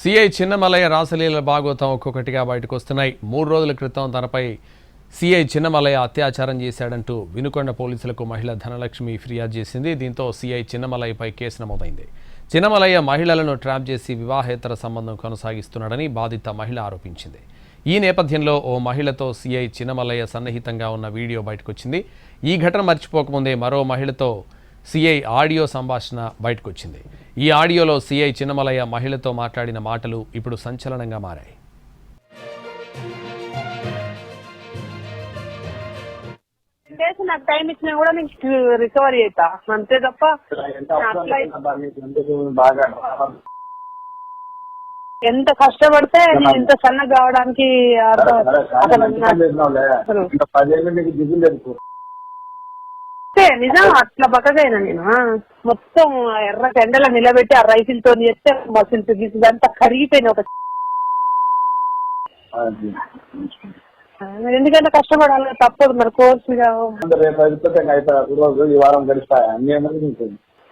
CI చిన్నమలయ్య రాసలీల Bhagavatam ఒక్కొక్కటిగా బయటకు వస్తున్నాయి. 3 రోజుల క్రితం తనపై సిఐ చిన్నమలయ్య అత్యాచారం చేశాడంటూ వినుకొండ పోలీసులకు మహిళ ధనలక్ష్మి ఫిర్యాదు చేసింది. దీంతో సిఐ చిన్నమలయ్యపై కేసు నమోదైంది. చిన్నమలయ్య మహిళలను ట్రాప్ చేసి వివాహేతర సంబంధం కొనసాగిస్తున్నాడని బాధిత మహిళ ఆరోపించింది. ఈ నేపథ్యంలో ఓ మహిళతో సిఐ చిన్నమలయ్య సన్నిహితంగా ఉన్న వీడియో బయటకొచ్చింది. ఈ ఘటన మర్చిపోకముందే మరో మహిళతో సిఐ ఆడియో సంభాషణ బయటకొచ్చింది. ఈ ఆడియోలో సిఐ చిన్నమలయ్య మహిళతో మాట్లాడిన మాటలు ఇప్పుడు సంచలనంగా మారాయి. నాకు టైం ఇచ్చినా కూడా నీకు రికవరీ అవుతా అంతే తప్ప ఎంత కష్టపడితే నేను ఇంత సన్నగా కావడానికి నిజం అట్లా బతకైనా నేను మొత్తం ఎర్ర ఎండలో నిలబెట్టి ఆ రైఫిల్ తో చేస్తే మసిల్స్ గిసిల్ అంతా కరిగిపోయిన ఒక ఎందుకంటే కష్టపడాలి తప్పదు మరి కోర్సు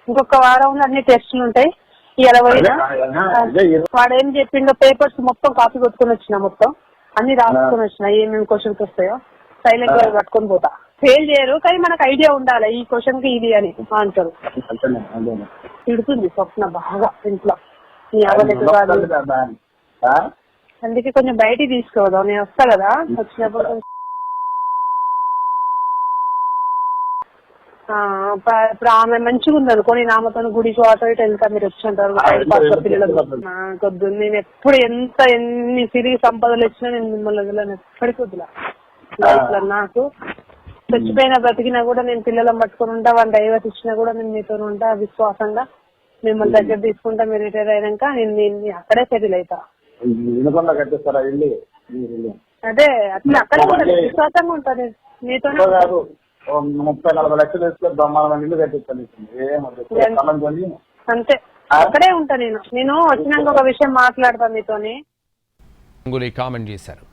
ఇంకొక వారంలో అన్ని టెస్టులు ఉంటాయి. ఇలా పోయినా వాడు ఏం చెప్పిండో పేపర్స్ మొత్తం కాపీ కొట్టుకుని వచ్చిన మొత్తం అన్ని రాసుకొని వచ్చిన ఏమేమి క్వశ్చన్స్ వస్తాయో సైలెంట్ గా పట్టుకొని పోతా. ఫెయిల్ చేయరు కానీ మనకు ఐడియా ఉండాలి ఈ క్వశ్చన్ కి ఇది అని ఆన్సర్. తిడుతుంది స్వప్న బాగా ఇంట్లో నీ అవ్వలేదు కాదు అందుకే కొంచెం బయటికి తీసుకోదాం. నేను వస్తా కదా వచ్చినప్పుడు ఇప్పుడు ఆమె మంచిగా ఉంది అనుకో నేను ఆమెతో గుడికి ఆటో ఇటు వెళ్తా మీరు వచ్చింటారు పిల్లలకు కొద్దు. నేను ఎప్పుడు ఎన్ని తిరిగి సంపదలు వచ్చినా నేను మిమ్మల్ని వదిలేను ఎప్పటికీ వదిలా. నాకు చచ్చిపోయినా బ్రతికినా కూడా నేను పిల్లలను పట్టుకుని ఉంటా వాళ్ళ డైవర్స్ ఇచ్చినా కూడా నేను మీతో ఉంటా విశ్వాసంగా మిమ్మల్ని దగ్గర తీసుకుంటా. మీరు రిటైర్ అయినాక నేను అక్కడే సెటిల్ అవుతా. అదే అట్లా అక్కడే ఉంటుంది విశ్వాసంగా ఉంటుంది మీతో. 30-40 లక్షలు వేసుకొని బ్రహ్మాండమైన ఇల్లు కట్టిస్తాను అంతే అక్కడే ఉంటా. నేను వచ్చినాక ఒక విషయం మాట్లాడతాను మీతోని కామెంట్ చేశారు.